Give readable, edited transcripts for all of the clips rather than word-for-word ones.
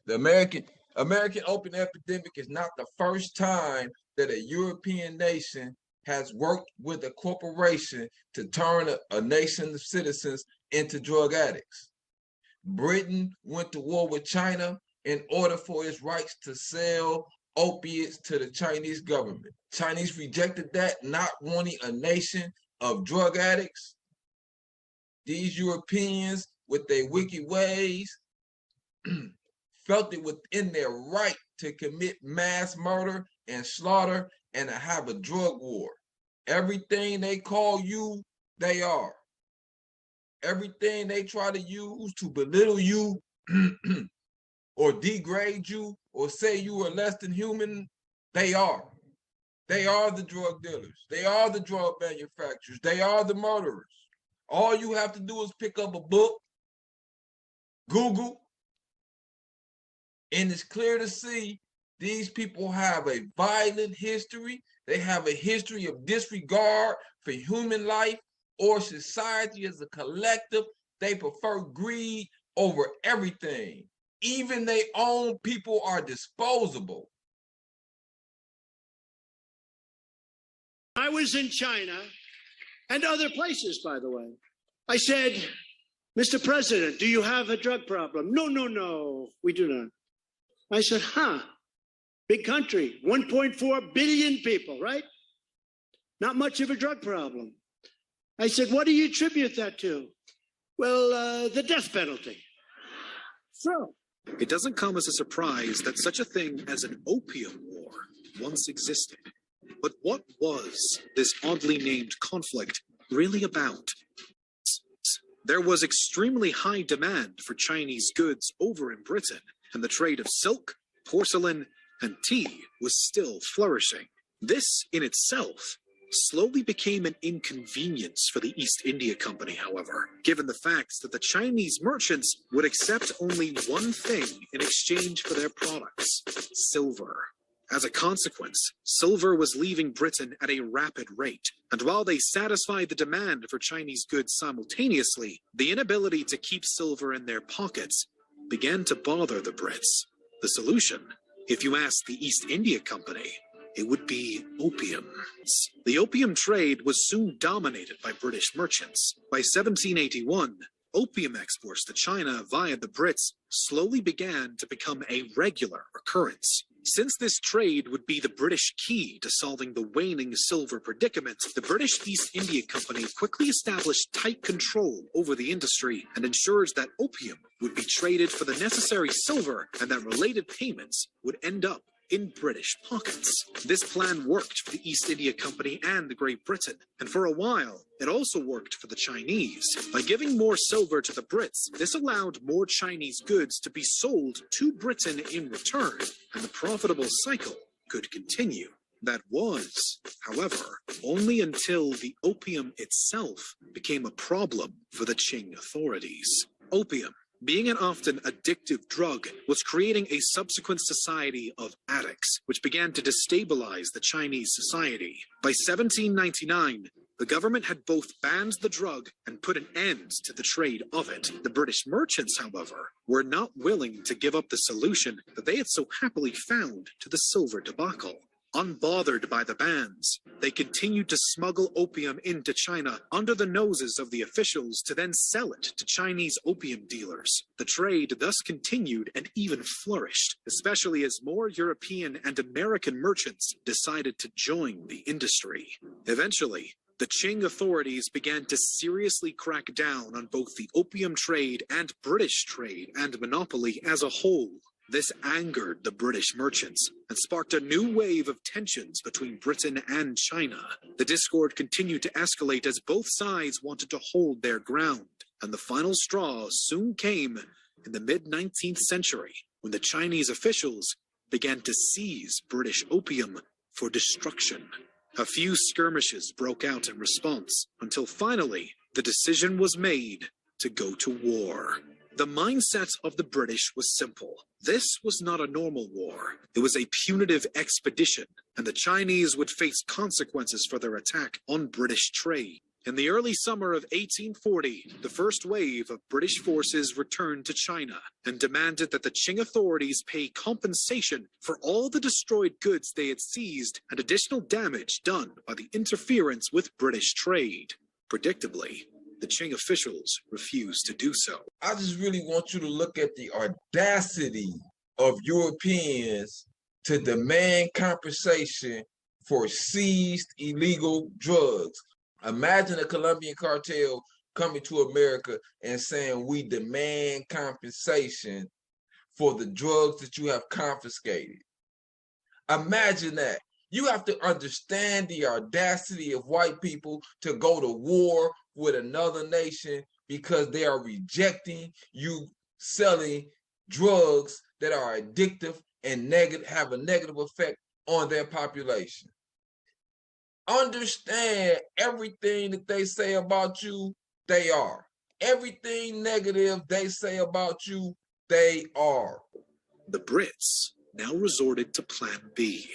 The American opium epidemic is not the first time that a European nation has worked with a corporation to turn a nation of citizens into drug addicts. Britain went to war with China in order for its rights to sell opiates to the Chinese government. Chinese rejected that, not wanting a nation of drug addicts. These Europeans, with their wicked ways, felt it within their right to commit mass murder and slaughter and to have a drug war. Everything they call you, they are. Everything they try to use to belittle you or degrade you or say you are less than human, they are. They are the drug dealers. They are the drug manufacturers. They are the murderers. All you have to do is pick up a book, Google, and it's clear to see these people have a violent history. They have a history of disregard for human life or society as a collective. They prefer greed over everything. Even their own people are disposable. I was in China and other places, by the way. I said, Mr. President, do you have a drug problem? No, we do not. I said, big country, 1.4 billion people, right? Not much of a drug problem. I said, what do you attribute that to? Well, the death penalty. So. It doesn't come as a surprise that such a thing as an opium war once existed. But what was this oddly named conflict really about? There was extremely high demand for Chinese goods over in Britain, and the trade of silk, porcelain, and tea was still flourishing. This in itself slowly became an inconvenience for the East India Company, however, given the fact that the Chinese merchants would accept only one thing in exchange for their products: silver. As a consequence, silver was leaving Britain at a rapid rate, and while they satisfied the demand for Chinese goods simultaneously, the inability to keep silver in their pockets began to bother the Brits. The solution, if you ask the East India Company, it would be opium. The opium trade was soon dominated by British merchants. By 1781, opium exports to China via the Brits slowly began to become a regular occurrence. Since this trade would be the British key to solving the waning silver predicament, the British East India Company quickly established tight control over the industry and ensured that opium would be traded for the necessary silver and that related payments would end up in British pockets. This plan worked for the East India Company and Great Britain, and for a while, it also worked for the Chinese. By giving more silver to the Brits, this allowed more Chinese goods to be sold to Britain in return, and the profitable cycle could continue. That was, however, only until the opium itself became a problem for the Qing authorities. Opium, being an often addictive drug, was creating a subsequent society of addicts, which began to destabilize the Chinese society. By 1799, the government had both banned the drug and put an end to the trade of it. The British merchants, however, were not willing to give up the solution that they had so happily found to the silver debacle. Unbothered by the bans, they continued to smuggle opium into China under the noses of the officials to then sell it to Chinese opium dealers. The trade thus continued and even flourished, especially as more European and American merchants decided to join the industry. Eventually, the Qing authorities began to seriously crack down on both the opium trade and British trade and monopoly as a whole. This angered the British merchants and sparked a new wave of tensions between Britain and China. The discord continued to escalate as both sides wanted to hold their ground, and the final straw soon came in the mid-19th century when the Chinese officials began to seize British opium for destruction. A few skirmishes broke out in response until finally the decision was made to go to war. The mindset of the British was simple. This was not a normal war. It was a punitive expedition, and the Chinese would face consequences for their attack on British trade. In the early summer of 1840, the first wave of British forces returned to China and demanded that the Qing authorities pay compensation for all the destroyed goods they had seized and additional damage done by the interference with British trade. Predictably, the Qing officials refused to do so. I just really want you to look at the audacity of Europeans to demand compensation for seized illegal drugs. Imagine a Colombian cartel coming to America and saying, we demand compensation for the drugs that you have confiscated. Imagine that. You have to understand the audacity of white people to go to war with another nation because they are rejecting you selling drugs that are addictive and have a negative effect on their population. Understand everything that they say about you, they are. Everything negative they say about you, they are. The Brits now resorted to Plan B.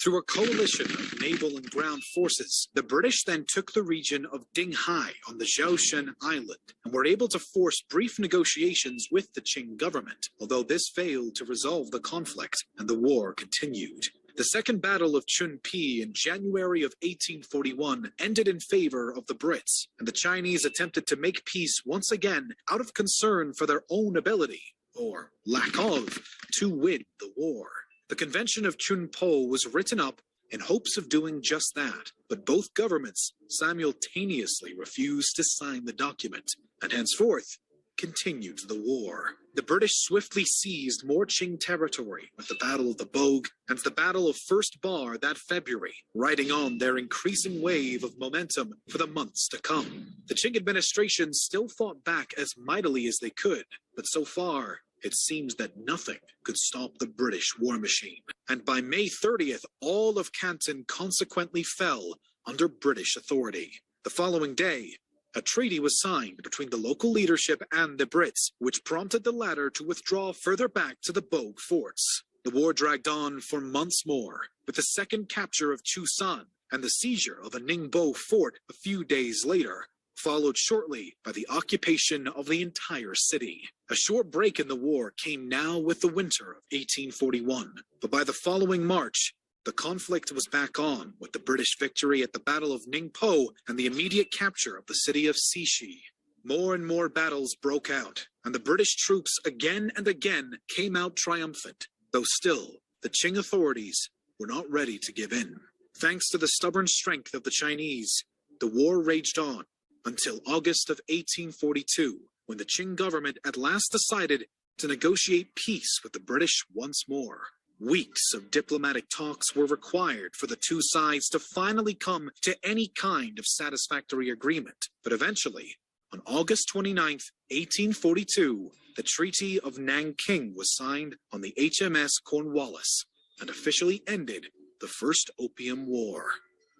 Through a coalition of naval and ground forces, the British then took the region of Dinghai on the Zhoushan Island and were able to force brief negotiations with the Qing government, although this failed to resolve the conflict and the war continued. The Second Battle of Chunpi in January of 1841 ended in favor of the Brits, and the Chinese attempted to make peace once again out of concern for their own ability, or lack of, to win the war. The Convention of Chunpo was written up in hopes of doing just that, but both governments simultaneously refused to sign the document, and henceforth continued the war. The British swiftly seized more Qing territory with the Battle of the Bogue and the Battle of First Bar that February, riding on their increasing wave of momentum for the months to come. The Qing administration still fought back as mightily as they could, but so far, it seems that nothing could stop the British war machine. And by May 30th, all of Canton consequently fell under British authority. The following day, a treaty was signed between the local leadership and the Brits, which prompted the latter to withdraw further back to the Bogue forts. The war dragged on for months more, with the second capture of Chusan and the seizure of a Ningbo fort a few days later, followed shortly by the occupation of the entire city. A short break in the war came now with the winter of 1841, but by the following March, the conflict was back on with the British victory at the Battle of Ningpo and the immediate capture of the city of Cixi. More and more battles broke out, and the British troops again and again came out triumphant, though still, the Qing authorities were not ready to give in. Thanks to the stubborn strength of the Chinese, the war raged on until August of 1842, when the Qing government at last decided to negotiate peace with the British once more. Weeks of diplomatic talks were required for the two sides to finally come to any kind of satisfactory agreement. But eventually, on August 29, 1842, the Treaty of Nanking was signed on the HMS Cornwallis and officially ended the First Opium War.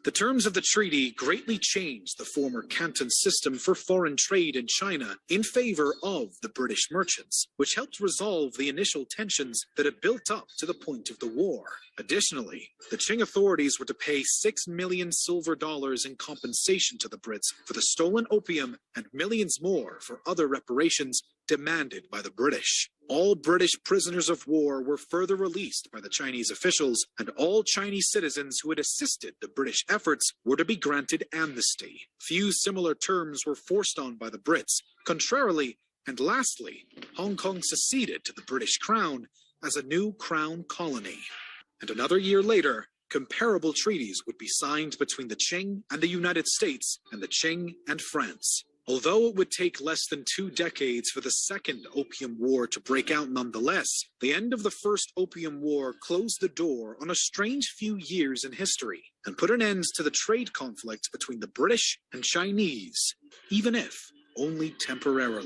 The terms of the treaty greatly changed the former Canton system for foreign trade in China in favor of the British merchants, which helped resolve the initial tensions that had built up to the point of the war. Additionally, the Qing authorities were to pay 6 million silver dollars in compensation to the Brits for the stolen opium and millions more for other reparations demanded by the British. All British prisoners of war were further released by the Chinese officials, and all Chinese citizens who had assisted the British efforts were to be granted amnesty. Few similar terms were forced on by the Brits. Contrarily, and lastly, Hong Kong seceded to the British Crown as a new Crown colony. And another year later, comparable treaties would be signed between the Qing and the United States and the Qing and France. Although it would take less than 2 decades for the Second Opium War to break out nonetheless, the end of the First Opium War closed the door on a strange few years in history and put an end to the trade conflict between the British and Chinese, even if only temporarily.